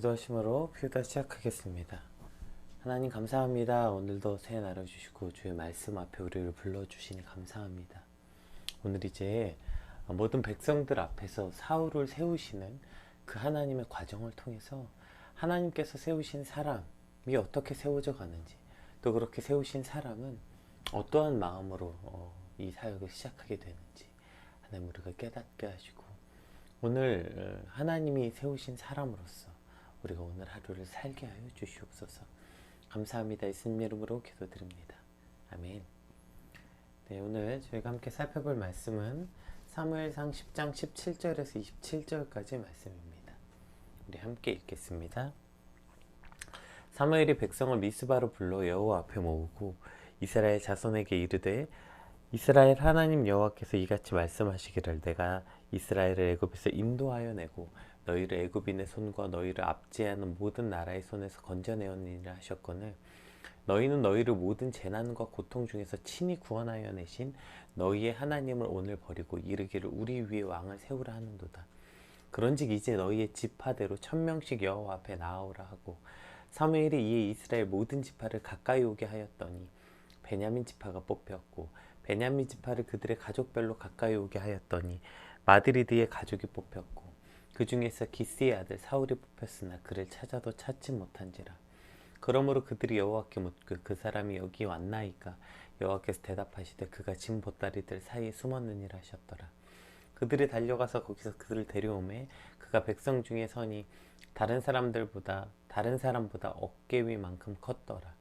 기도하심으로 퓨다 시작하겠습니다. 하나님 감사합니다. 오늘도 새해 나눠주시고 주의 말씀 앞에 우리를 불러주시니 감사합니다. 오늘 이제 모든 백성들 앞에서 사울을 세우시는 그 하나님의 과정을 통해서 하나님께서 세우신 사람이 어떻게 세워져 가는지, 또 그렇게 세우신 사람은 어떠한 마음으로 이 사역을 시작하게 되는지 하나님 우리가 깨닫게 하시고, 오늘 하나님이 세우신 사람으로서 우리가 오늘 하루를 살게 하여 주시옵소서. 감사합니다. 예수님 이름으로 기도드립니다. 아멘. 네, 오늘 저희가 함께 살펴볼 말씀은 사무엘상 10장 17절에서 27절까지 말씀입니다. 우리 함께 읽겠습니다. 사무엘이 백성을 미스바로 불러 여호와 앞에 모으고 이스라엘 자손에게 이르되, 이스라엘 하나님 여호와께서 이같이 말씀하시기를, 내가 이스라엘을 애굽에서 인도하여 내고 너희를 애굽인의 손과 너희를 압제하는 모든 나라의 손에서 건져내었느니라 하셨거늘, 너희는 너희를 모든 재난과 고통 중에서 친히 구원하여 내신 너희의 하나님을 오늘 버리고 이르기를 우리 위에 왕을 세우라 하는도다. 그런즉 이제 너희의 지파대로 1000명씩 여호와 앞에 나아오라 하고, 사무엘이 이에 이스라엘 모든 지파를 가까이 오게 하였더니 베냐민 지파가 뽑혔고, 베냐민 지파를 그들의 가족별로 가까이 오게 하였더니 마드리드의 가족이 뽑혔고, 그 중에서 기스의 아들 사울이 뽑혔으나 그를 찾아도 찾지 못한지라. 그러므로 그들이 여호와께 묻고 그 사람이 여기 왔나이까? 여호와께서 대답하시되 그가 진 보따리들 사이에 숨었느니라 하셨더라. 그들이 달려가서 거기서 그들을 데려오매 그가 백성 중에 선이 다른 사람보다 어깨 위만큼 컸더라.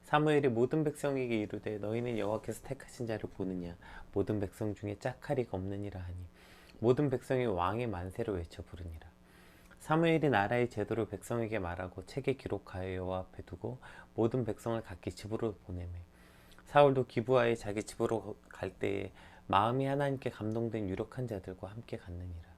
사무엘이 모든 백성에게 이르되, 너희는 여호와께서 택하신 자를 보느냐? 모든 백성 중에 짝하리가 없느니라 하니 모든 백성이 왕의 만세를 외쳐 부르니라. 사무엘이 나라의 제도를 백성에게 말하고 책에 기록하여 여호와 앞에 두고 모든 백성을 각기 집으로 보내매, 사울도 기브아에 자기 집으로 갈 때에 마음이 하나님께 감동된 유력한 자들과 함께 갔느니라.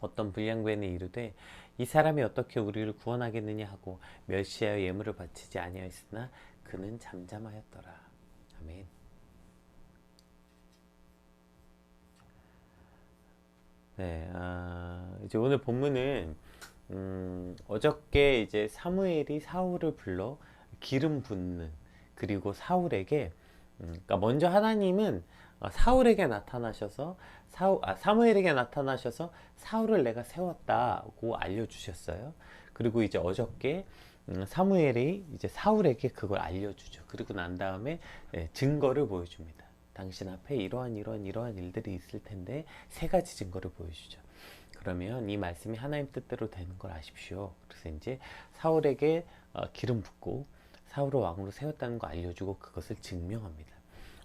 어떤 불량배는 이르되, 이 사람이 어떻게 우리를 구원하겠느냐 하고 멸시하여 예물을 바치지 아니하였으나 그는 잠잠하였더라. 아멘. 네, 이제 오늘 본문은 어저께 이제 사무엘이 사울을 불러 기름 붓는, 그리고 사울에게 그러니까 먼저 하나님은 사울에게 나타나셔서 사무엘에게 나타나셔서 사울을 내가 세웠다고 알려주셨어요. 그리고 이제 어저께 사무엘이 이제 사울에게 그걸 알려주죠. 그리고 난 다음에 증거를 보여줍니다. 당신 앞에 이러한 일들이 있을 텐데 세 가지 증거를 보여주죠. 그러면 이 말씀이 하나님 뜻대로 되는 걸 아십시오. 그래서 이제 사울에게 기름 붓고 사울을 왕으로 세웠다는 거 알려주고 그것을 증명합니다.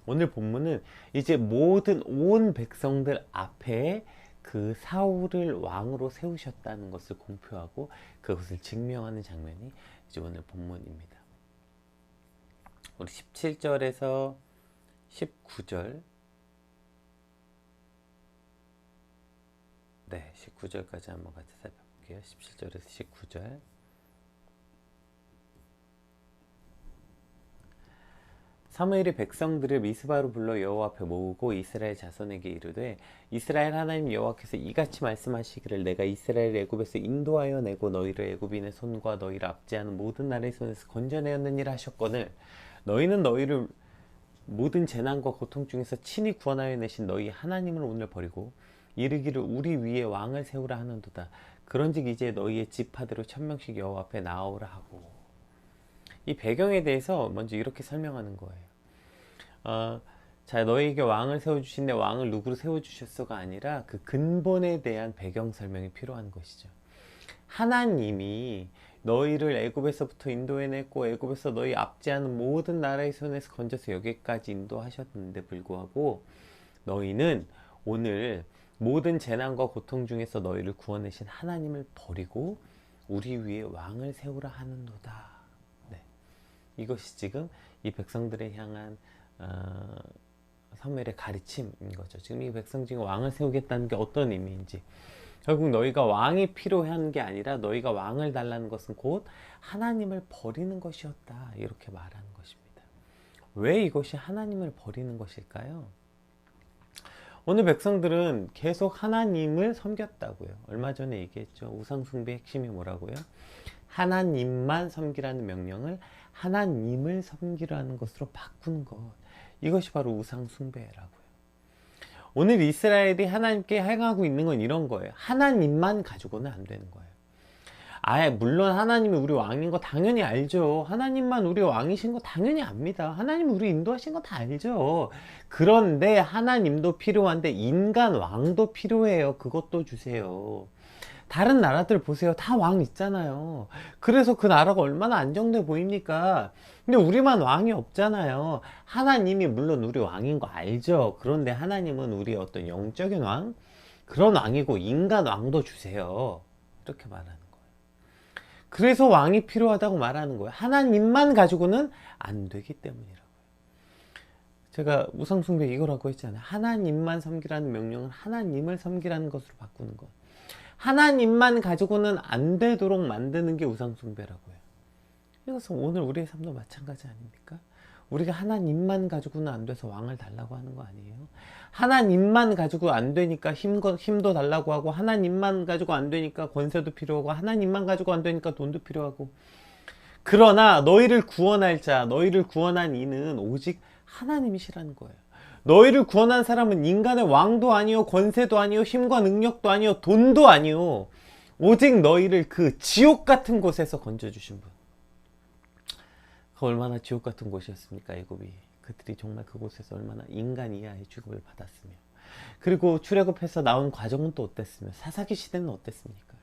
오늘 본문은 이제 온 백성들 앞에 그 사울을 왕으로 세우셨다는 것을 공표하고 그것을 증명하는 장면이 이제 오늘 본문입니다. 우리 17절에서 19절, 네, 19절까지 한번 같이 살펴볼게요. 17절에서 19절. 사무엘이 백성들을 미스바로 불러 여호와 앞에 모으고 이스라엘 자손에게 이르되, 이스라엘 하나님 여호와께서 이같이 말씀하시기를, 내가 이스라엘을 애굽에서 인도하여 내고 너희를 애굽인의 손과 너희를 압제하는 모든 나라의 손에서 건져내었느니라 하셨거늘, 너희는 너희를 모든 재난과 고통 중에서 친히 구원하여 내신 너희 하나님을 오늘 버리고 이르기를 우리 위에 왕을 세우라 하는도다. 그런즉 이제 너희의 지파대로 1000명씩 여호와 앞에 나아오라 하고. 이 배경에 대해서 먼저 이렇게 설명하는 거예요. 자, 너희에게 왕을 세워주신데 왕을 누구로 세워주셨어가 아니라 그 근본에 대한 배경 설명이 필요한 것이죠. 하나님이 너희를 애굽에서부터 인도해냈고 애굽에서 너희 압제하는 모든 나라의 손에서 건져서 여기까지 인도하셨는데 불구하고 너희는 오늘 모든 재난과 고통 중에서 너희를 구원하신 하나님을 버리고 우리 위에 왕을 세우라 하는도다. 네. 이것이 지금 이 백성들에 향한 사무엘의 가르침인 거죠. 지금 이 백성 중에 왕을 세우겠다는 게 어떤 의미인지, 결국 너희가 왕이 필요한 게 아니라 너희가 왕을 달라는 것은 곧 하나님을 버리는 것이었다, 이렇게 말하는 것입니다. 왜 이것이 하나님을 버리는 것일까요? 오늘 백성들은 계속 하나님을 섬겼다고요. 얼마 전에 얘기했죠. 우상숭배의 핵심이 뭐라고요? 하나님만 섬기라는 명령을 하나님을 섬기라는 것으로 바꾸는 것. 이것이 바로 우상숭배라고요. 오늘 이스라엘이 하나님께 행하고 있는 건 이런 거예요. 하나님만 가지고는 안 되는 거예요. 물론 하나님이 우리 왕인 거 당연히 알죠. 하나님만 우리 왕이신 거 당연히 압니다. 하나님이 우리 인도하신 거 다 알죠. 그런데 하나님도 필요한데 인간 왕도 필요해요. 그것도 주세요. 다른 나라들 보세요. 다 왕 있잖아요. 그래서 그 나라가 얼마나 안정돼 보입니까? 근데 우리만 왕이 없잖아요. 하나님이 물론 우리 왕인 거 알죠. 그런데 하나님은 우리 어떤 영적인 왕? 그런 왕이고 인간 왕도 주세요. 이렇게 말하는 거예요. 그래서 왕이 필요하다고 말하는 거예요. 하나님만 가지고는 안 되기 때문이라고요. 제가 우상숭배 이거라고 했잖아요. 하나님만 섬기라는 명령은 하나님을 섬기라는 것으로 바꾸는 것. 하나님만 가지고는 안 되도록 만드는 게 우상숭배라고요. 이것은 오늘 우리의 삶도 마찬가지 아닙니까? 우리가 하나님만 가지고는 안 돼서 왕을 달라고 하는 거 아니에요? 하나님만 가지고 안 되니까 힘도 달라고 하고, 하나님만 가지고 안 되니까 권세도 필요하고, 하나님만 가지고 안 되니까 돈도 필요하고. 그러나 너희를 구원할 자, 너희를 구원한 이는 오직 하나님이시라는 거예요. 너희를 구원한 사람은 인간의 왕도 아니요, 권세도 아니요, 힘과 능력도 아니요, 돈도 아니요, 오직 너희를 그 지옥 같은 곳에서 건져주신 분. 얼마나 지옥 같은 곳이었습니까, 애굽이. 그들이 정말 그곳에서 얼마나 인간 이하의 취급을 받았으며, 그리고 출애굽해서 나온 과정은 또 어땠으며, 사사기 시대는 어땠습니까?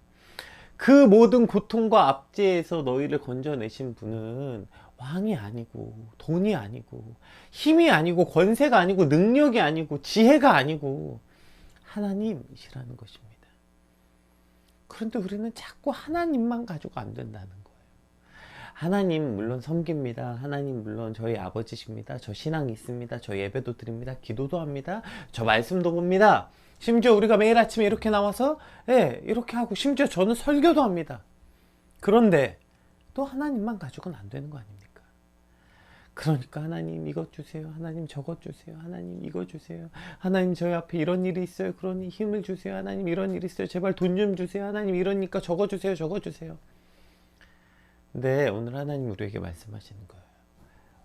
그 모든 고통과 압제에서 너희를 건져내신 분은 왕이 아니고, 돈이 아니고, 힘이 아니고, 권세가 아니고, 능력이 아니고, 지혜가 아니고 하나님이시라는 것입니다. 그런데 우리는 자꾸 하나님만 가지고 안 된다는 거예요. 하나님 물론 섬깁니다. 하나님 물론 저희 아버지십니다. 저 신앙이 있습니다. 저 예배도 드립니다. 기도도 합니다. 저 말씀도 봅니다. 심지어 우리가 매일 아침에 이렇게 나와서 이렇게 하고, 심지어 저는 설교도 합니다. 그런데 또 하나님만 가지고는 안 되는 거 아닙니까? 그러니까 하나님 이것 주세요. 하나님 저것 주세요. 하나님 이거 주세요. 하나님 저희 앞에 이런 일이 있어요. 그러니 힘을 주세요. 하나님 이런 일이 있어요. 제발 돈 좀 주세요. 하나님 이러니까 저거 주세요. 저거 주세요. 근데 오늘 하나님 우리에게 말씀하시는 거예요.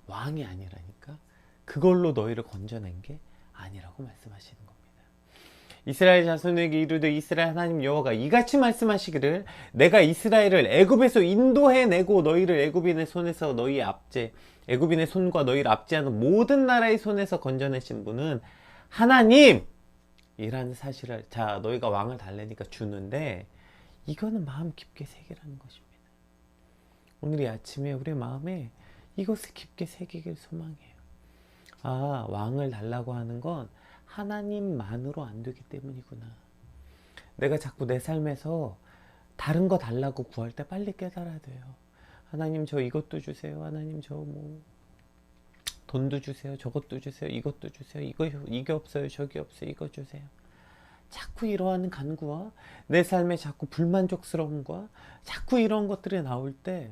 왕이 아니라니까. 그걸로 너희를 건져낸 게 아니라고 말씀하시는 겁니다. 이스라엘 자손에게 이르되 이스라엘 하나님 여호와가 이같이 말씀하시기를, 내가 이스라엘을 애굽에서 인도해내고 너희를 애굽인의 손에서 애굽인의 손과 너희를 압제하는 모든 나라의 손에서 건져내신 분은 하나님이라는 사실을, 자, 너희가 왕을 달래니까 주는데, 이거는 마음 깊게 새기라는 것입니다. 오늘 이 아침에 우리의 마음에 이것을 깊게 새기길 소망해요. 왕을 달라고 하는 건 하나님만으로 안 되기 때문이구나. 내가 자꾸 내 삶에서 다른 거 달라고 구할 때 빨리 깨달아야 돼요. 하나님 저 이것도 주세요. 하나님 저 돈도 주세요. 저것도 주세요. 이것도 주세요. 이게 없어요. 저기 없어요. 이거 주세요. 자꾸 이러한 간구와 내 삶에 자꾸 불만족스러움과 자꾸 이런 것들이 나올 때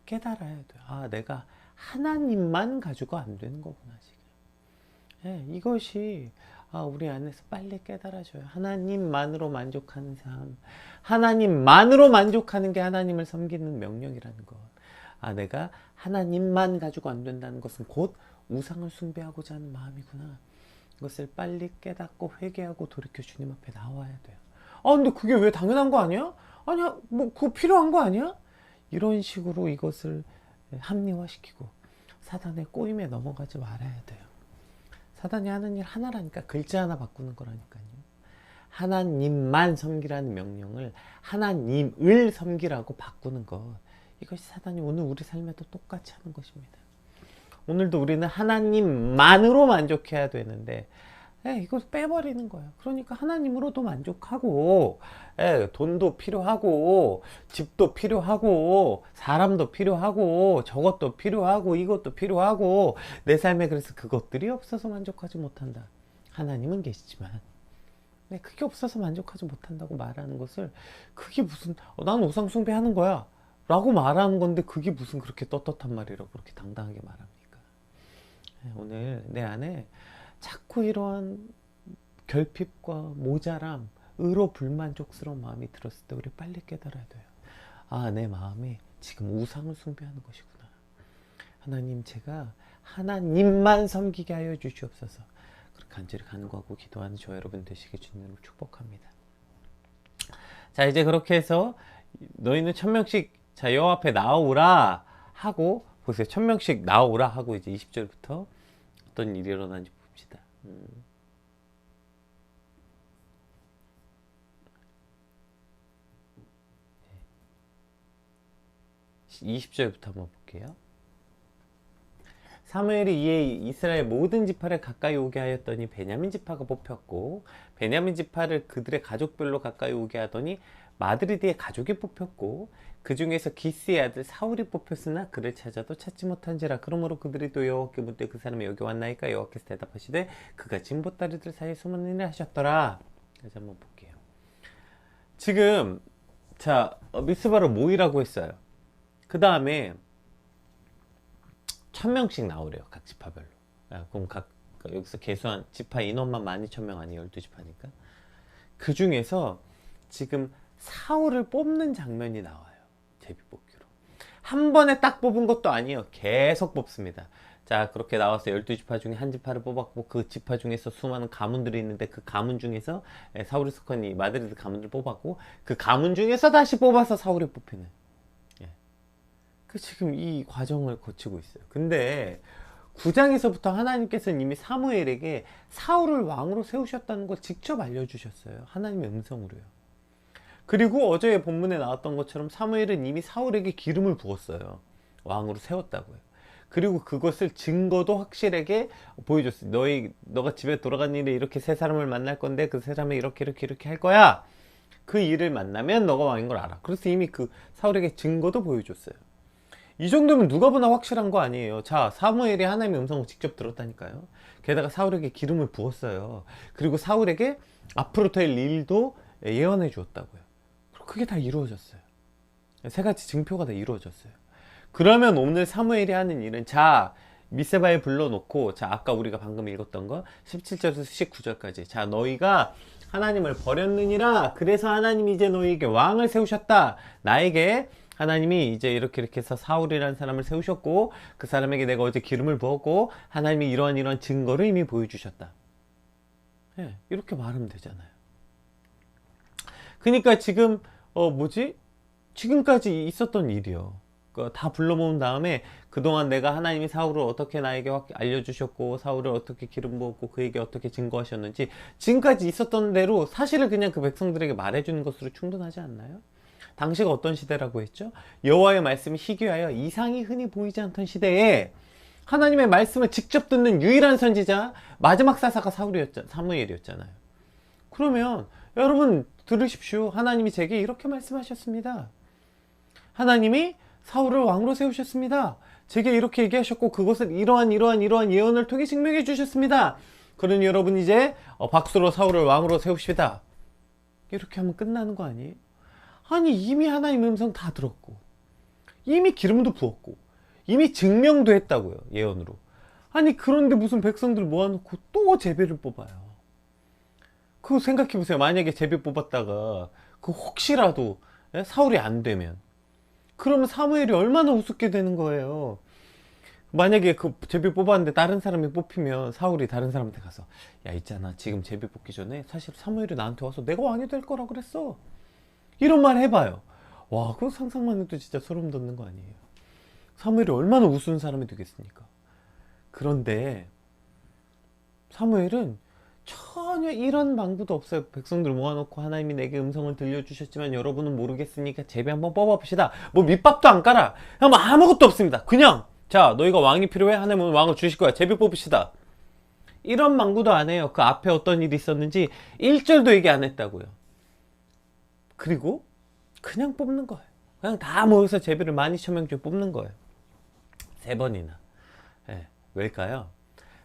깨달아야 돼요. 내가 하나님만 가지고 안 되는 거구나 지금. 이것이 우리 안에서 빨리 깨달아져요. 하나님만으로 만족하는 삶, 하나님만으로 만족하는 게 하나님을 섬기는 명령이라는 것. 내가 하나님만 가지고 안 된다는 것은 곧 우상을 숭배하고자 하는 마음이구나. 이것을 빨리 깨닫고 회개하고 돌이켜 주님 앞에 나와야 돼요. 근데 그게 왜 당연한 거 아니야? 아니야, 그거 필요한 거 아니야? 이런 식으로 이것을 합리화시키고 사단의 꼬임에 넘어가지 말아야 돼요. 사단이 하는 일 하나라니까, 글자 하나 바꾸는 거라니까요. 하나님만 섬기라는 명령을 하나님을 섬기라고 바꾸는 것. 이것이 사단이 오늘 우리 삶에도 똑같이 하는 것입니다. 오늘도 우리는 하나님만으로 만족해야 되는데 이걸 빼버리는 거예요. 그러니까 하나님으로도 만족하고, 돈도 필요하고, 집도 필요하고, 사람도 필요하고, 저것도 필요하고, 이것도 필요하고, 내 삶에 그래서 그것들이 없어서 만족하지 못한다. 하나님은 계시지만 그게 없어서 만족하지 못한다고 말하는 것을, 그게 무슨 나는 우상숭배 하는 거야 라고 말하는 건데, 그게 무슨 그렇게 떳떳한 말이라고 그렇게 당당하게 말합니까? 오늘 내 안에 자꾸 이러한 결핍과 모자람, 의로 불만족스러운 마음이 들었을 때 우리 빨리 깨달아야 돼요. 아, 내 마음이 지금 우상을 숭배하는 것이구나. 하나님, 제가 하나님만 섬기게 하여 주시옵소서. 그렇게 간절히 간구하고 기도하는 저 여러분 되시길 주님으로 축복합니다. 자, 이제 그렇게 해서 너희는 1000명씩 자 여호와 앞에 나오라 하고, 보세요. 1000명씩 나오라 하고 이제 20절부터 어떤 일이 일어나는지 봅시다. 20절부터 한번 볼게요. 사무엘이 이에 이스라엘 모든 지파를 가까이 오게 하였더니 베냐민 지파가 뽑혔고, 베냐민 지파를 그들의 가족별로 가까이 오게 하더니 마드리드의 가족이 뽑혔고, 그 중에서 기스의 아들 사울이 뽑혔으나 그를 찾아도 찾지 못한지라. 그러므로 그들이 또 여호와께 묻되 그 사람이 여기 왔나이까? 여호와께서 대답하시되 그가 진보따리들 사이에 숨은 일을 하셨더라. 다시 한번 볼게요. 지금 자 미스바로 모이라고 했어요. 그 다음에 1000명씩 나오래요. 각 지파별로. 그럼 여기서 계수한 지파 인원만 12,000명 아니에요? 12지파니까. 그 중에서 지금 사울을 뽑는 장면이 나와요. 제비뽑기로. 한 번에 딱 뽑은 것도 아니에요. 계속 뽑습니다. 자, 그렇게 나와서 12지파 중에 한 지파를 뽑았고, 그 지파 중에서 수많은 가문들이 있는데 그 가문 중에서 사울이 속한 이 마드리드 가문들을 뽑았고, 그 가문 중에서 다시 뽑아서 사울이 뽑히는, 그 지금 이 과정을 거치고 있어요. 근데 9장에서부터 하나님께서는 이미 사무엘에게 사울을 왕으로 세우셨다는 걸 직접 알려주셨어요. 하나님의 음성으로요. 그리고 어제 본문에 나왔던 것처럼 사무엘은 이미 사울에게 기름을 부었어요. 왕으로 세웠다고요. 그리고 그것을 증거도 확실하게 보여줬어요. 너가 집에 돌아간 일에 이렇게 세 사람을 만날 건데 그 사람이 이렇게 할 거야. 그 일을 만나면 너가 왕인 걸 알아. 그래서 이미 그 사울에게 증거도 보여줬어요. 이 정도면 누가 보나 확실한 거 아니에요. 자, 사무엘이 하나님의 음성을 직접 들었다니까요. 게다가 사울에게 기름을 부었어요. 그리고 사울에게 앞으로 될 일도 예언해 주었다고요. 그게 다 이루어졌어요. 세 가지 증표가 다 이루어졌어요. 그러면 오늘 사무엘이 하는 일은, 자, 미세바에 불러놓고, 자, 아까 우리가 방금 읽었던 거 17절에서 19절까지, 자, 너희가 하나님을 버렸느니라. 그래서 하나님이 이제 너희에게 왕을 세우셨다. 나에게 하나님이 이제 이렇게 해서 사울이라는 사람을 세우셨고, 그 사람에게 내가 어제 기름을 부었고, 하나님이 이러한 증거를 이미 보여주셨다. 이렇게 말하면 되잖아요. 그러니까 지금 지금까지 있었던 일이요. 다 불러 모은 다음에 그동안 내가 하나님이 사울을 어떻게 나에게 알려주셨고, 사울을 어떻게 기름 부었고, 그에게 어떻게 증거하셨는지 지금까지 있었던 대로 사실을 그냥 그 백성들에게 말해주는 것으로 충분하지 않나요? 당시가 어떤 시대라고 했죠? 여호와의 말씀이 희귀하여 이상이 흔히 보이지 않던 시대에 하나님의 말씀을 직접 듣는 유일한 선지자, 마지막 사사가 사무엘이었잖아요. 그러면 여러분 들으십시오. 하나님이 제게 이렇게 말씀하셨습니다. 하나님이 사울을 왕으로 세우셨습니다. 제게 이렇게 얘기하셨고, 그것을 이러한 예언을 통해 증명해 주셨습니다. 그러니 여러분 이제 박수로 사울을 왕으로 세웁시다. 이렇게 하면 끝나는 거 아니에요? 아니, 이미 하나님의 음성 다 들었고, 이미 기름도 부었고, 이미 증명도 했다고요. 예언으로. 아니, 그런데 무슨 백성들 모아놓고 또 제비를 뽑아요. 그거 생각해보세요. 만약에 제비 뽑았다가 그 혹시라도 사울이 안 되면, 그러면 사무엘이 얼마나 우습게 되는 거예요. 만약에 그 제비 뽑았는데 다른 사람이 뽑히면 사울이 다른 사람한테 가서, 야, 있잖아, 지금 제비 뽑기 전에 사실 사무엘이 나한테 와서 내가 왕이 될 거라 그랬어. 이런 말 해봐요. 와, 그거 상상만 해도 진짜 소름 돋는 거 아니에요. 사무엘이 얼마나 우스운 사람이 되겠습니까? 그런데 사무엘은 전혀 이런 망부도 없어요. 백성들 모아놓고 하나님이 내게 음성을 들려주셨지만 여러분은 모르겠으니까 제비 한번 뽑아봅시다. 뭐 밑밥도 안 깔아. 그냥 뭐 아무것도 없습니다. 그냥, 자, 너희가 왕이 필요해? 하나님은 왕을 주실 거야. 제비 뽑읍시다. 이런 망부도 안 해요. 그 앞에 어떤 일이 있었는지 1절도 얘기 안 했다고요. 그리고 그냥 뽑는 거예요. 그냥 다 모여서 제비를 12,000명 뽑는 거예요. 3번이나. 왜일까요?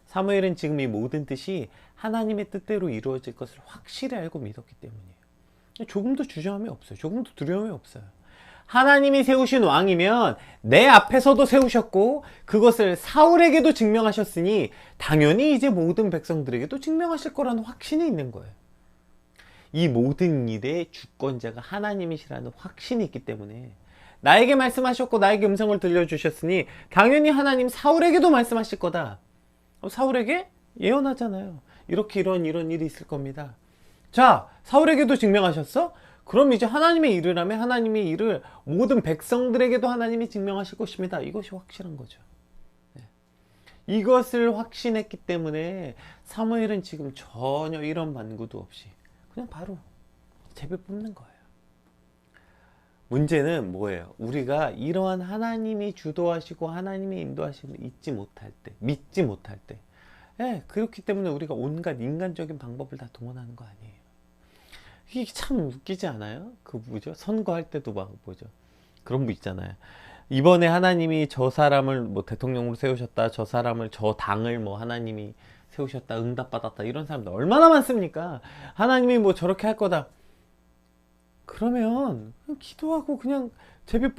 사무엘은 지금 이 모든 뜻이 하나님의 뜻대로 이루어질 것을 확실히 알고 믿었기 때문이에요. 조금도 주저함이 없어요. 조금도 두려움이 없어요. 하나님이 세우신 왕이면 내 앞에서도 세우셨고 그것을 사울에게도 증명하셨으니 당연히 이제 모든 백성들에게도 증명하실 거라는 확신이 있는 거예요. 이 모든 일의 주권자가 하나님이시라는 확신이 있기 때문에 나에게 말씀하셨고 나에게 음성을 들려주셨으니 당연히 하나님 사울에게도 말씀하실 거다. 사울에게 예언하잖아요. 이렇게 이런 일이 있을 겁니다. 자, 사울에게도 증명하셨어? 그럼 이제 하나님의 일을 하면 하나님의 일을 모든 백성들에게도 하나님이 증명하실 것입니다. 이것이 확실한 거죠. 네. 이것을 확신했기 때문에 사무엘은 지금 전혀 이런 만구도 없이 그냥 바로 제비 뽑는 거예요. 문제는 뭐예요? 우리가 이러한 하나님이 주도하시고 하나님이 인도하심을 믿지 못할 때 예, 그렇기 때문에 우리가 온갖 인간적인 방법을 다 동원하는 거 아니에요. 이게 참 웃기지 않아요? 그 뭐죠? 선거할 때도 막 뭐죠? 그런 거 있잖아요. 이번에 하나님이 저 사람을 뭐 대통령으로 세우셨다, 저 사람을 저 당을 뭐 하나님이 세우셨다, 응답받았다 이런 사람들 얼마나 많습니까? 하나님이 뭐 저렇게 할 거다. 그러면 그냥 기도하고 그냥 제비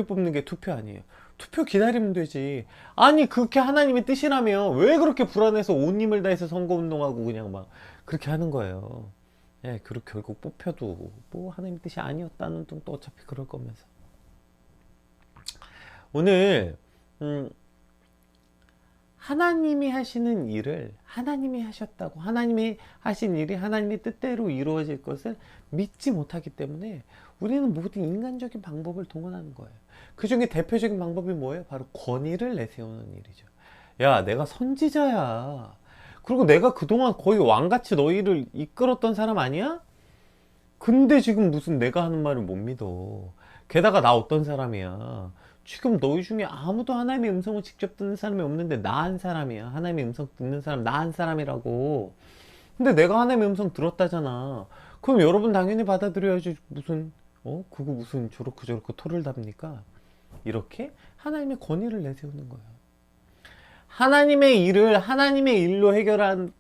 뽑는 게 투표 아니에요. 투표 기다리면 되지. 아니 그렇게 하나님의 뜻이라면 왜 그렇게 불안해서 온 힘을 다해서 선거운동하고 그냥 막 그렇게 하는 거예요. 예, 그리고 결국 뽑혀도 뭐 하나님의 뜻이 아니었다는 또 어차피 그럴 거면서. 오늘 하나님이 하시는 일을 하나님이 하셨다고, 하나님이 하신 일이 하나님의 뜻대로 이루어질 것을 믿지 못하기 때문에 우리는 모든 인간적인 방법을 동원하는 거예요. 그 중에 대표적인 방법이 뭐예요? 바로 권위를 내세우는 일이죠. 야, 내가 선지자야. 그리고 내가 그동안 거의 왕같이 너희를 이끌었던 사람 아니야? 근데 지금 무슨 내가 하는 말을 못 믿어. 게다가 나 어떤 사람이야. 지금 너희 중에 아무도 하나님의 음성을 직접 듣는 사람이 없는데 나 한 사람이야. 하나님의 음성 듣는 사람 나 한 사람이라고. 근데 내가 하나님의 음성 들었다잖아. 그럼 여러분 당연히 받아들여야지. 무슨 그거 무슨 저렇게 토를 답니까? 이렇게 하나님의 권위를 내세우는 거예요. 하나님의 일을 하나님의 일로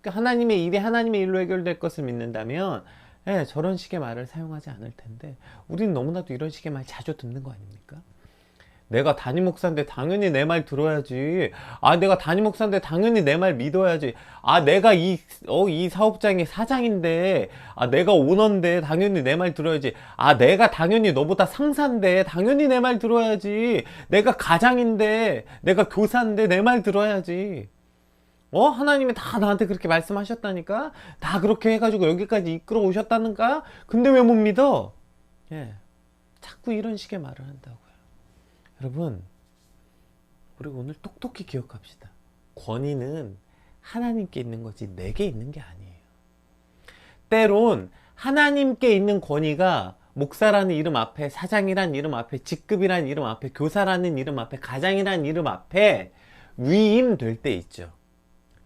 하나님의 일이 하나님의 일로 해결될 것을 믿는다면 예, 저런 식의 말을 사용하지 않을 텐데 우리는 너무나도 이런 식의 말 자주 듣는 거 아닙니까? 내가 담임 목사인데 당연히 내 말 들어야지. 아, 내가 담임 목사인데 당연히 내 말 믿어야지. 아, 내가 이 사업장의 사장인데, 아, 내가 오너인데 당연히 내 말 들어야지. 아, 내가 당연히 너보다 상사인데 당연히 내 말 들어야지. 내가 가장인데, 내가 교사인데 내 말 들어야지. 하나님이 다 나한테 그렇게 말씀하셨다니까? 다 그렇게 해가지고 여기까지 이끌어 오셨다는가? 근데 왜 못 믿어? 예. 자꾸 이런 식의 말을 한다고요. 여러분, 우리 오늘 똑똑히 기억합시다. 권위는 하나님께 있는 거지 내게 있는 게 아니에요. 때론 하나님께 있는 권위가 목사라는 이름 앞에, 사장이라는 이름 앞에, 직급이라는 이름 앞에, 교사라는 이름 앞에, 가장이라는 이름 앞에 위임될 때 있죠.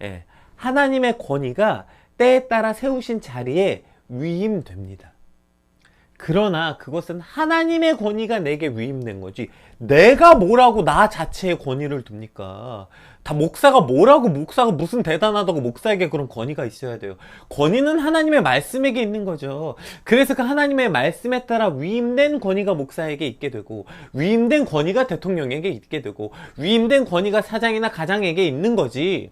예, 하나님의 권위가 때에 따라 세우신 자리에 위임됩니다. 그러나 그것은 하나님의 권위가 내게 위임된 거지 내가 뭐라고 나 자체의 권위를 둡니까? 다 목사가 무슨 대단하다고 목사에게 그런 권위가 있어야 돼요. 권위는 하나님의 말씀에게 있는 거죠. 그래서 그 하나님의 말씀에 따라 위임된 권위가 목사에게 있게 되고 위임된 권위가 대통령에게 있게 되고 위임된 권위가 사장이나 가장에게 있는 거지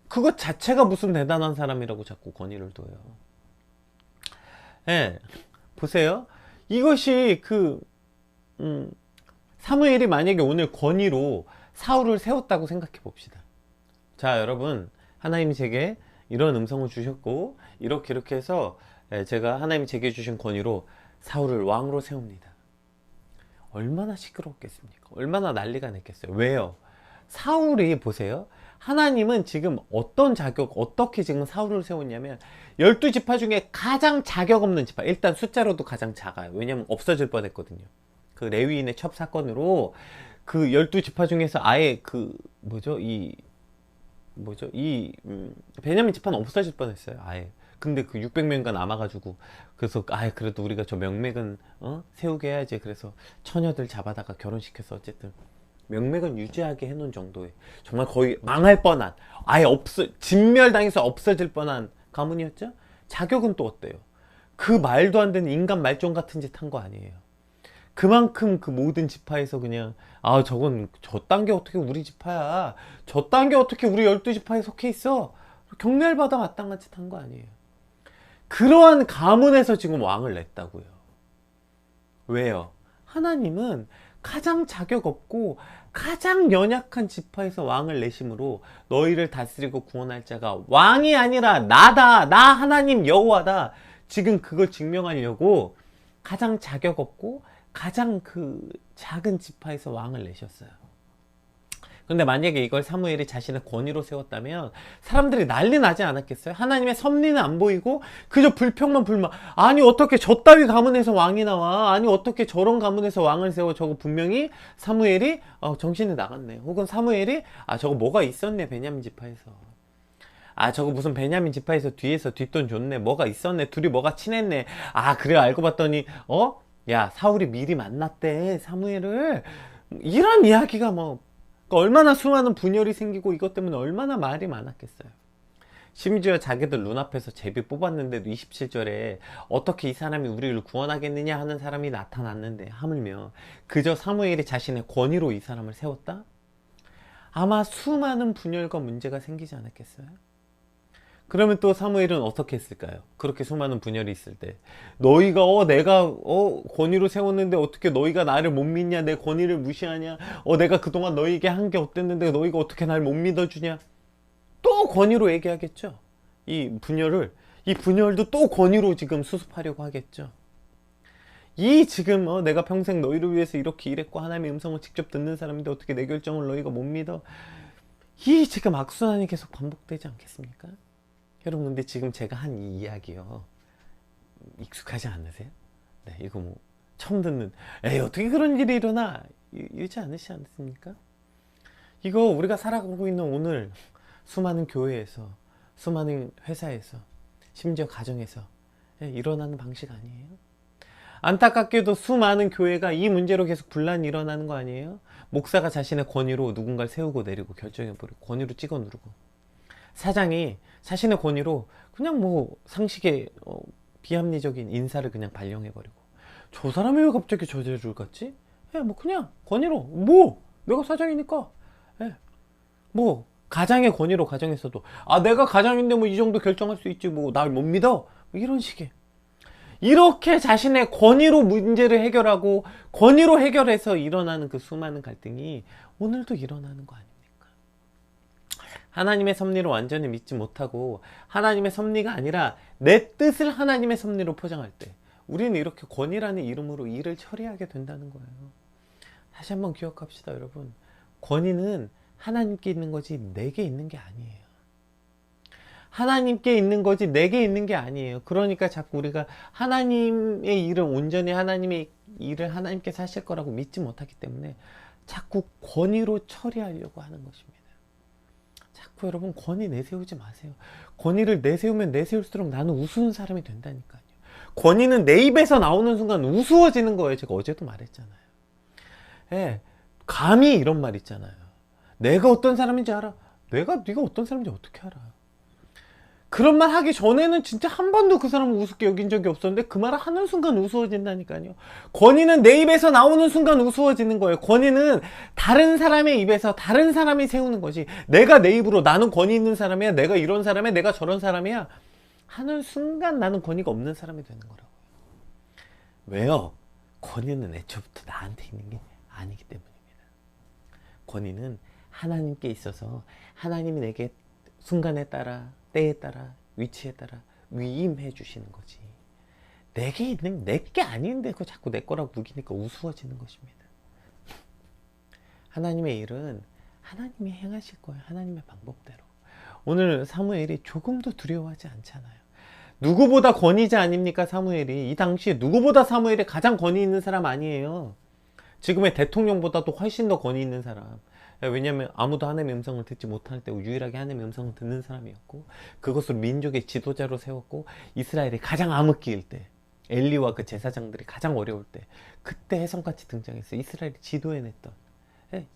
그것 자체가 무슨 대단한 사람이라고 자꾸 권위를 둬요. 예. 보세요. 이것이 사무엘이 만약에 오늘 권위로 사울을 세웠다고 생각해 봅시다. 자, 여러분, 하나님이 제게 이런 음성을 주셨고 이렇게 해서 제가 하나님이 제게 주신 권위로 사울을 왕으로 세웁니다. 얼마나 시끄럽겠습니까? 얼마나 난리가 났겠어요. 왜요? 사울이 보세요. 하나님은 지금 어떻게 지금 사울을 세웠냐면 12지파 중에 가장 자격 없는 지파, 일단 숫자로도 가장 작아요. 왜냐면 없어질 뻔했거든요. 그 레위인의 첩 사건으로 그 12지파 중에서 아예 베냐민 지파는 없어질 뻔했어요. 아예. 근데 그 600명간 남아가지고 그래서 그래도 우리가 저 명맥은 세우게 해야지. 그래서 처녀들 잡아다가 결혼시켜서 어쨌든 명맥은 유지하게 해놓은 정도의 정말 거의 망할 뻔한 진멸당해서 없어질 뻔한 가문이었죠. 자격은 또 어때요? 그 말도 안 되는 인간 말종 같은 짓 한 거 아니에요. 그만큼 그 모든 지파에서 그냥 아 저건 저딴 게 어떻게 우리 지파야, 저딴 게 어떻게 우리 12지파에 속해 있어, 경멸받아 마땅한 짓 한 거 아니에요. 그러한 가문에서 지금 왕을 냈다고요. 왜요? 하나님은 가장 자격 없고 가장 연약한 지파에서 왕을 내심으로 너희를 다스리고 구원할 자가 왕이 아니라 나다, 나 하나님 여호와다, 지금 그걸 증명하려고 가장 자격 없고 가장 그 작은 지파에서 왕을 내셨어요. 그런데 만약에 이걸 사무엘이 자신의 권위로 세웠다면 사람들이 난리 나지 않았겠어요? 하나님의 섭리는 안 보이고 그저 불평만 불만. 아니 어떻게 저 따위 가문에서 왕이 나와? 아니 어떻게 저런 가문에서 왕을 세워? 저거 분명히 사무엘이 정신이 나갔네. 혹은 사무엘이 저거 뭐가 있었네, 베냐민 지파에서. 저거 무슨 베냐민 지파에서 뒤에서 뒷돈 줬네, 뭐가 있었네, 둘이 뭐가 친했네. 그래, 알고 봤더니 야, 사울이 미리 만났대 사무엘을. 이런 이야기가 얼마나 수많은 분열이 생기고 이것 때문에 얼마나 말이 많았겠어요. 심지어 자기들 눈앞에서 제비 뽑았는데도 27절에 어떻게 이 사람이 우리를 구원하겠느냐 하는 사람이 나타났는데, 하물며 그저 사무엘이 자신의 권위로 이 사람을 세웠다? 아마 수많은 분열과 문제가 생기지 않았겠어요? 그러면 또 사무엘은 어떻게 했을까요? 그렇게 수많은 분열이 있을 때 너희가 내가 권위로 세웠는데 어떻게 너희가 나를 못 믿냐, 내 권위를 무시하냐, 내가 그동안 너희에게 한 게 어땠는데 너희가 어떻게 날 못 믿어주냐, 또 권위로 얘기하겠죠. 이 분열도 또 권위로 지금 수습하려고 하겠죠. 이 지금 내가 평생 너희를 위해서 이렇게 일했고 하나님의 음성을 직접 듣는 사람인데 어떻게 내 결정을 너희가 못 믿어, 이 지금 악순환이 계속 반복되지 않겠습니까? 여러분, 근데 지금 제가 한 이 이야기요, 익숙하지 않으세요? 네, 이거 처음 듣는, 어떻게 그런 일이 일어나, 이러지 않으시지 않습니까? 이거 우리가 살아가고 있는 오늘 수많은 교회에서, 수많은 회사에서, 심지어 가정에서 일어나는 방식 아니에요? 안타깝게도 수많은 교회가 이 문제로 계속 분란이 일어나는 거 아니에요? 목사가 자신의 권위로 누군가를 세우고 내리고 결정해버리고, 권위로 찍어 누르고, 사장이 자신의 권위로 그냥 상식의 비합리적인 인사를 그냥 발령해버리고, 저 사람이 왜 갑자기 저지를 갔지? 그냥 권위로, 내가 사장이니까, 가장의 권위로, 가정에서도 내가 가장인데 이 정도 결정할 수 있지, 날 못 믿어, 이런 식의, 이렇게 자신의 권위로 문제를 해결하고 권위로 해결해서 일어나는 그 수많은 갈등이 오늘도 일어나는 거 아닙니까? 하나님의 섭리를 완전히 믿지 못하고 하나님의 섭리가 아니라 내 뜻을 하나님의 섭리로 포장할 때 우리는 이렇게 권위라는 이름으로 일을 처리하게 된다는 거예요. 다시 한번 기억합시다, 여러분. 권위는 하나님께 있는 거지 내게 있는 게 아니에요. 하나님께 있는 거지 내게 있는 게 아니에요. 그러니까 자꾸 우리가 하나님의 일을 온전히 하나님의 일을 하나님께서 하실 거라고 믿지 못하기 때문에 자꾸 권위로 처리하려고 하는 것입니다. 자꾸 여러분, 권위 내세우지 마세요. 권위를 내세우면 내세울수록 나는 우스운 사람이 된다니까요. 권위는 내 입에서 나오는 순간 우스워지는 거예요. 제가 어제도 말했잖아요. 감히 이런 말 있잖아요. 내가 어떤 사람인지 알아? 네가 어떤 사람인지 어떻게 알아? 그런 말 하기 전에는 진짜 한 번도 그 사람을 우습게 여긴 적이 없었는데 그 말을 하는 순간 우스워진다니까요. 권위는 내 입에서 나오는 순간 우스워지는 거예요. 권위는 다른 사람의 입에서 다른 사람이 세우는 거지, 내가 내 입으로 나는 권위 있는 사람이야, 내가 이런 사람이야, 내가 저런 사람이야 하는 순간 나는 권위가 없는 사람이 되는 거라고요. 왜요? 권위는 애초부터 나한테 있는 게 아니기 때문입니다. 권위는 하나님께 있어서 하나님이 내게 순간에 따라, 때에 따라, 위치에 따라 위임해 주시는 거지, 내게 있는, 내게 아닌데 그거 자꾸 내 거라고 우기니까 우스워지는 것입니다. 하나님의 일은 하나님이 행하실 거예요. 하나님의 방법대로. 오늘 사무엘이 조금도 두려워하지 않잖아요. 누구보다 권위자 아닙니까, 사무엘이. 이 당시에 누구보다 사무엘이 가장 권위 있는 사람 아니에요. 지금의 대통령보다도 훨씬 더 권위 있는 사람. 왜냐하면 아무도 하나님의 음성을 듣지 못할 때 유일하게 하나님의 음성을 듣는 사람이었고, 그것을 민족의 지도자로 세웠고, 이스라엘이 가장 암흑기일 때, 엘리와 그 제사장들이 가장 어려울 때, 그때 혜성같이 등장했어요. 이스라엘이 지도해냈던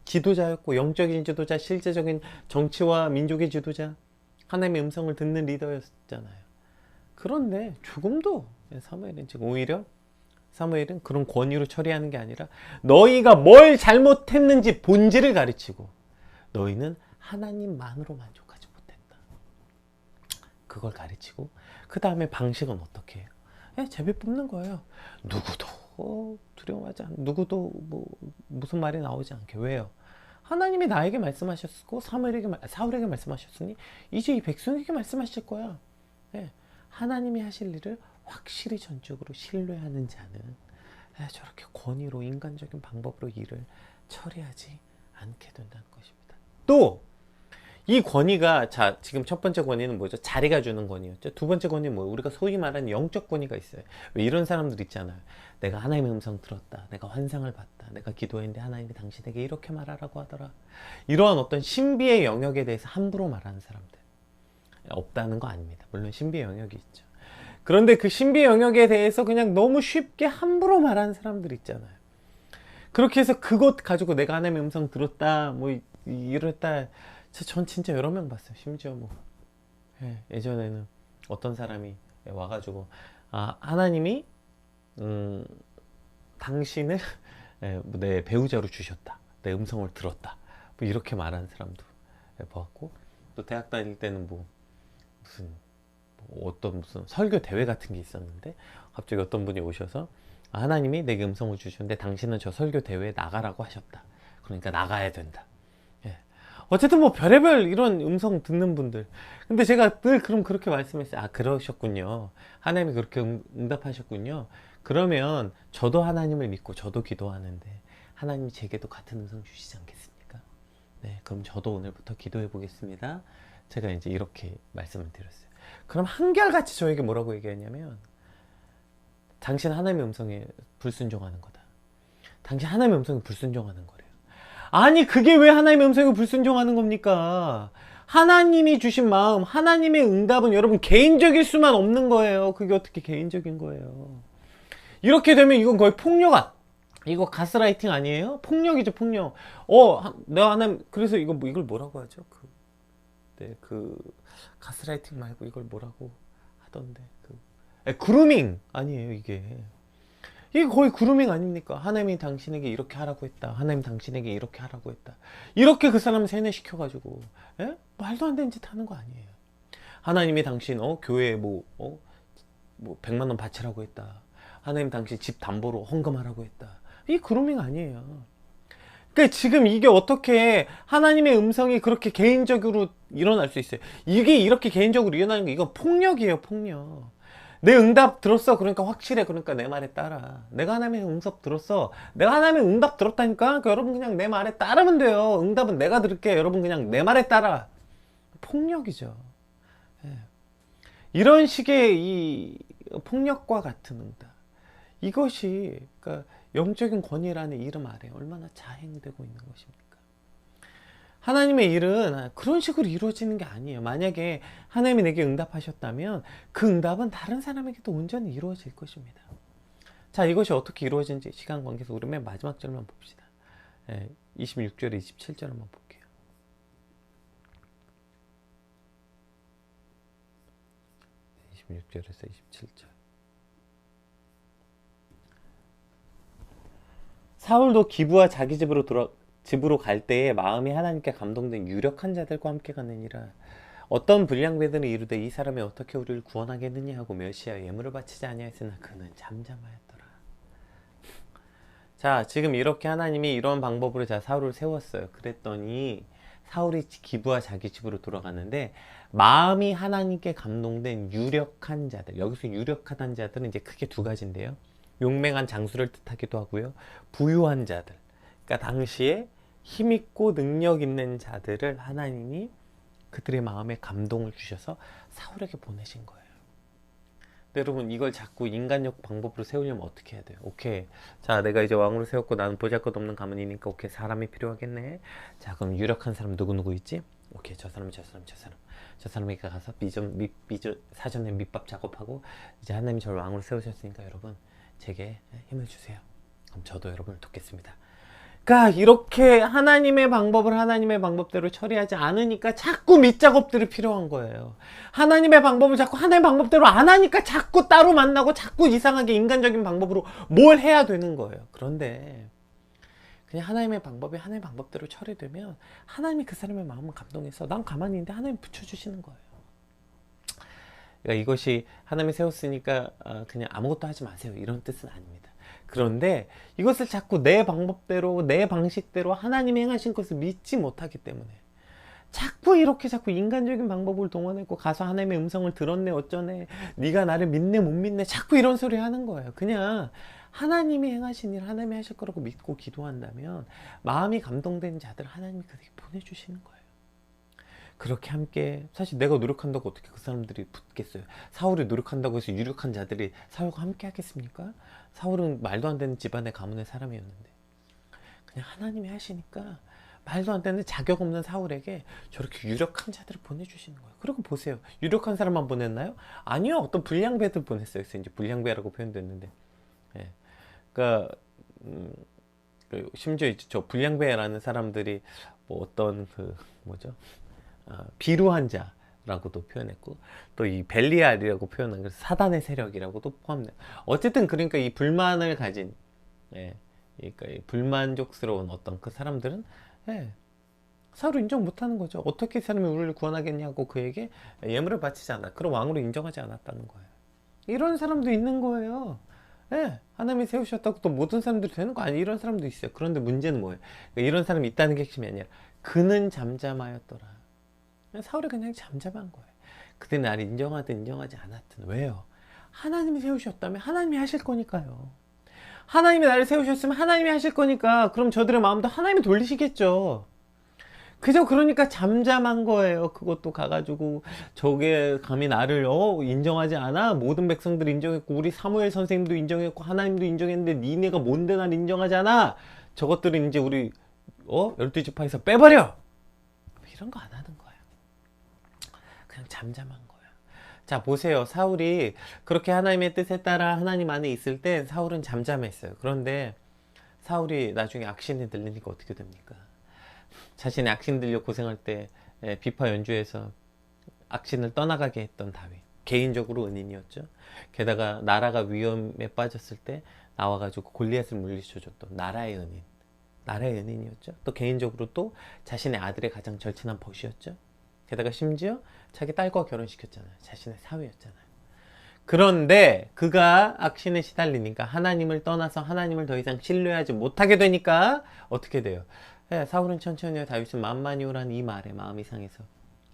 지도자였고, 영적인 지도자, 실제적인 정치와 민족의 지도자, 하나님의 음성을 듣는 리더였잖아요. 그런데 조금도 사무엘은 지금 오히려 사무엘은 그런 권위로 처리하는 게 아니라 너희가 뭘 잘못했는지 본질을 가르치고 너희는 하나님만으로 만족하지 못했다. 그걸 가르치고 그 다음에 방식은 어떻게 해요? 제비 뽑는 거예요. 누구도 두려워하지 않고 누구도 무슨 말이 나오지 않게. 왜요? 하나님이 나에게 말씀하셨고 사울에게 말씀하셨으니 이제 이 백성에게 말씀하실 거야. 하나님이 하실 일을 확실히 전적으로 신뢰하는 자는 저렇게 권위로 인간적인 방법으로 일을 처리하지 않게 된다는 것입니다. 또 이 권위가 지금 첫 번째 권위는 뭐죠? 자리가 주는 권위였죠. 두 번째 권위는 뭐예요? 우리가 소위 말하는 영적 권위가 있어요. 왜 이런 사람들 있잖아요. 내가 하나님의 음성 들었다. 내가 환상을 봤다. 내가 기도했는데 하나님이 당신에게 이렇게 말하라고 하더라. 이러한 어떤 신비의 영역에 대해서 함부로 말하는 사람들 없다는 거 아닙니다. 물론 신비의 영역이 있죠. 그런데 그 신비의 영역에 대해서 그냥 너무 쉽게 함부로 말하는 사람들 있잖아요. 그렇게 해서 그것 가지고 내가 하나님의 음성 들었다 이랬다. 전 진짜 여러 명 봤어요. 심지어 예전에는 어떤 사람이 와가지고 하나님이 당신을 내 배우자로 주셨다. 내 음성을 들었다. 이렇게 말하는 사람도 보았고, 또 대학 다닐 때는 무슨 설교 대회 같은 게 있었는데 갑자기 어떤 분이 오셔서 하나님이 내게 음성을 주셨는데 당신은 저 설교 대회에 나가라고 하셨다. 그러니까 나가야 된다. 어쨌든 별의별 이런 음성 듣는 분들. 근데 제가 늘 그럼 그렇게 말씀했어요. 그러셨군요. 하나님이 그렇게 응답하셨군요. 그러면 저도 하나님을 믿고 저도 기도하는데 하나님이 제게도 같은 음성 주시지 않겠습니까? 네, 그럼 저도 오늘부터 기도해 보겠습니다. 제가 이제 이렇게 말씀을 드렸어요. 그럼 한결같이 저에게 뭐라고 얘기했냐면, 당신 하나님의 음성에 불순종하는 거다. 당신 하나님의 음성에 불순종하는 거래요. 아니, 그게 왜 하나님의 음성에 불순종하는 겁니까? 하나님이 주신 마음, 하나님의 응답은 여러분 개인적일 수만 없는 거예요. 그게 어떻게 개인적인 거예요? 이렇게 되면 이건 거의 이거 가스라이팅 아니에요? 폭력이죠, 폭력. 내가 하나님, 그래서 이걸 뭐라고 하죠? 가스라이팅 말고 이걸 뭐라고 하던데. 그루밍 아니에요, 이게 거의 그루밍 아닙니까? 하나님이 당신에게 이렇게 하라고 했다. 하나님 당신에게 이렇게 하라고 했다. 이렇게 그 사람을 세뇌시켜가지고, 말도 안 되는 짓 하는 거 아니에요. 하나님이 당신, 교회에 100만 원 바치라고 했다. 하나님 당신 집 담보로 헌금하라고 했다. 이 그루밍 아니에요. 그러니까 지금 이게 어떻게 하나님의 음성이 그렇게 개인적으로 일어날 수 있어요? 이게 이렇게 개인적으로 일어나는 게 이건 폭력이에요, 폭력. 내 응답 들었어. 그러니까 확실해. 그러니까 내 말에 따라. 내가 하나님의 응답 들었어. 내가 하나님의 응답 들었다니까. 그러니까 여러분 그냥 내 말에 따르면 돼요. 응답은 내가 들을게. 여러분 그냥 내 말에 따라. 폭력이죠. 이런 식의 이 폭력과 같은 응답. 이것이 그러니까 영적인 권위라는 이름 아래 얼마나 자행되고 있는 것입니까? 하나님의 일은 그런 식으로 이루어지는 게 아니에요. 만약에 하나님이 내게 응답하셨다면 그 응답은 다른 사람에게도 온전히 이루어질 것입니다. 자, 이것이 어떻게 이루어지는지 시간 관계에서 우리 맨 마지막 절만 봅시다. 26절에 27절 한번 볼게요. 26절에서 27절. 사울도 기브와 자기 집으로 갈 때에 마음이 하나님께 감동된 유력한 자들과 함께 갔느니라. 어떤 불량배들은 이르되 이 사람이 어떻게 우리를 구원하겠느냐 하고 멸시하여 예물을 바치지 아니하였으나 그는 잠잠하였더라. 자, 지금 이렇게 하나님이 이런 방법으로 사울을 세웠어요. 그랬더니 사울이 기브와 자기 집으로 돌아가는데 마음이 하나님께 감동된 유력한 자들, 여기서 유력한 자들은 이제 크게 두 가지인데요. 용맹한 장수를 뜻하기도 하고요. 부유한 자들, 그러니까 당시에 힘있고 능력 있는 자들을 하나님이 그들의 마음에 감동을 주셔서 사울에게 보내신 거예요. 근데 여러분 이걸 자꾸 인간력 방법으로 세우려면 어떻게 해야 돼요? 오케이, 자 내가 이제 왕으로 세웠고 나는 보잘것없는 가문이니까 오케이, 사람이 필요하겠네. 자 그럼 유력한 사람 누구 있지? 오케이, 저 사람에게 가서 사전에 밑밥 작업하고 이제 하나님이 저를 왕으로 세우셨으니까 여러분 제게 힘을 주세요. 그럼 저도 여러분을 돕겠습니다. 그러니까 이렇게 하나님의 방법을 하나님의 방법대로 처리하지 않으니까 자꾸 밑작업들이 필요한 거예요. 하나님의 방법을 자꾸 하나님의 방법대로 안 하니까 자꾸 따로 만나고 자꾸 이상하게 인간적인 방법으로 뭘 해야 되는 거예요. 그런데 그냥 하나님의 방법이 하나님의 방법대로 처리되면 하나님이 그 사람의 마음을 감동해서 난 가만히 있는데 하나님이 붙여주시는 거예요. 그러니까 이것이 하나님이 세웠으니까 그냥 아무것도 하지 마세요, 이런 뜻은 아닙니다. 그런데 이것을 자꾸 내 방법대로 내 방식대로 하나님이 행하신 것을 믿지 못하기 때문에 자꾸 이렇게 자꾸 인간적인 방법을 동원했고 가서 하나님의 음성을 들었네 어쩌네 네가 나를 믿네 못 믿네 자꾸 이런 소리 하는 거예요. 그냥 하나님이 행하신 일 하나님이 하실 거라고 믿고 기도한다면 마음이 감동된 자들 하나님이 그렇게 보내주시는 거예요. 그렇게 함께 사실 내가 노력한다고 어떻게 그 사람들이 붙겠어요. 사울이 노력한다고 해서 유력한 자들이 사울과 함께 하겠습니까? 사울은 말도 안 되는 집안의 가문의 사람이었는데 그냥 하나님이 하시니까 말도 안 되는 자격 없는 사울에게 저렇게 유력한 자들을 보내주시는 거예요. 그리고 보세요. 유력한 사람만 보냈나요? 아니요. 어떤 불량배들 보냈어요. 그래서 이제 불량배라고 표현됐는데 예. 그러니까 심지어 이제 저 불량배라는 사람들이 뭐 어떤 그 뭐죠? 비루한 자라고도 표현했고 또 이 벨리알이라고 표현한 그 사단의 세력이라고도 포함돼요. 어쨌든 그러니까 이 불만을 가진 그러니까 이 불만족스러운 어떤 그 사람들은 사울을 인정 못하는 거죠. 어떻게 이 사람이 우리를 구원하겠냐고 그에게 예물을 바치지 않아. 그럼 왕으로 인정하지 않았다는 거예요. 이런 사람도 있는 거예요. 하나님이 세우셨다고 또 모든 사람들이 되는 거 아니에요. 이런 사람도 있어요. 그런데 문제는 뭐예요? 그러니까 이런 사람이 있다는 게 핵심이 아니라 그는 잠잠하였더라. 사울이 그냥 잠잠한 거예요. 그들이 나를 인정하든 인정하지 않았든. 왜요? 하나님이 세우셨다면 하나님이 하실 거니까요. 하나님이 나를 세우셨으면 하나님이 하실 거니까 그럼 저들의 마음도 하나님이 돌리시겠죠. 그저 그러니까 잠잠한 거예요. 그것도 가가지고 저게 감히 나를 인정하지 않아? 모든 백성들이 인정했고 우리 사무엘 선생님도 인정했고 하나님도 인정했는데 니네가 뭔데 날 인정하지 않아? 저것들은 이제 우리 12지파에서 빼버려! 이런 거 안 하는 거예요. 그냥 잠잠한 거예요. 자 보세요. 사울이 그렇게 하나님의 뜻에 따라 하나님 안에 있을 때 사울은 잠잠했어요. 그런데 사울이 나중에 악신이 들리니까 어떻게 됩니까? 자신의 악신 들려 고생할 때 비파 연주에서 악신을 떠나가게 했던 다윗. 개인적으로 은인이었죠. 게다가 나라가 위험에 빠졌을 때 나와가지고 골리앗을 물리쳐줬던 나라의 은인. 나라의 은인이었죠. 또 개인적으로 또 자신의 아들의 가장 절친한 벗이었죠. 게다가 심지어 자기 딸과 결혼시켰잖아요. 자신의 사위였잖아요. 그런데 그가 악신에 시달리니까 하나님을 떠나서 하나님을 더 이상 신뢰하지 못하게 되니까 어떻게 돼요? 사울은 천천히요 다윗은 만만히요라는 이 말에 마음이 상해서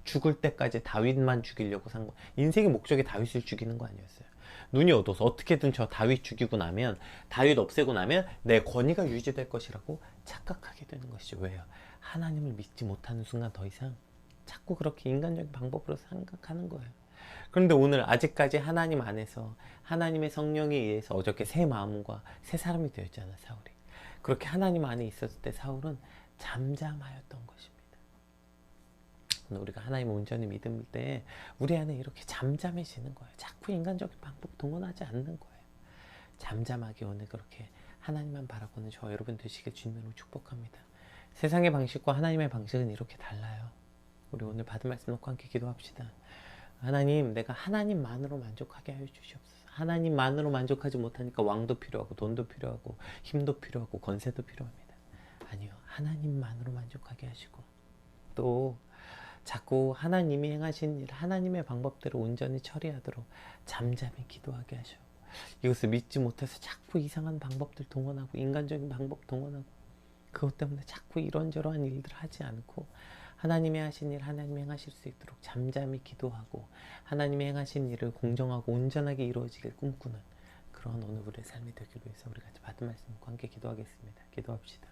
죽을 때까지 다윗만 죽이려고 산 거. 인생의 목적이 다윗을 죽이는 거 아니었어요. 눈이 어두워서 어떻게든 저 다윗 죽이고 나면 다윗 없애고 나면 내 권위가 유지될 것이라고 착각하게 되는 것이죠. 왜요? 하나님을 믿지 못하는 순간 더 이상 자꾸 그렇게 인간적인 방법으로 생각하는 거예요. 그런데 오늘 아직까지 하나님 안에서 하나님의 성령에 의해서 어저께 새 마음과 새 사람이 되었잖아 사울이. 그렇게 하나님 안에 있었을 때 사울은 잠잠하였던 것입니다. 우리가 하나님을 온전히 믿을 때 우리 안에 이렇게 잠잠해지는 거예요. 자꾸 인간적인 방법 동원하지 않는 거예요. 잠잠하게 오늘 그렇게 하나님만 바라보는 저 여러분 되시길 주님으로 축복합니다. 세상의 방식과 하나님의 방식은 이렇게 달라요. 우리 오늘 받은 말씀 놓고 함께 기도합시다. 하나님, 내가 하나님만으로 만족하게 하여 주시옵소서. 하나님만으로 만족하지 못하니까 왕도 필요하고 돈도 필요하고 힘도 필요하고 권세도 필요합니다. 아니요, 하나님만으로 만족하게 하시고 또 자꾸 하나님이 행하신 일, 하나님의 방법대로 온전히 처리하도록 잠잠히 기도하게 하시고 이것을 믿지 못해서 자꾸 이상한 방법들 동원하고 인간적인 방법 동원하고 그것 때문에 자꾸 이런저런 일들 하지 않고 하나님이 하신 일, 하나님이 행하실 수 있도록 잠잠히 기도하고 하나님이 행하신 일을 공정하고 온전하게 이루어지길 꿈꾸는 그런 오늘 우리의 삶이 되길 위해서 우리 같이 받은 말씀과 함께 기도하겠습니다. 기도합시다.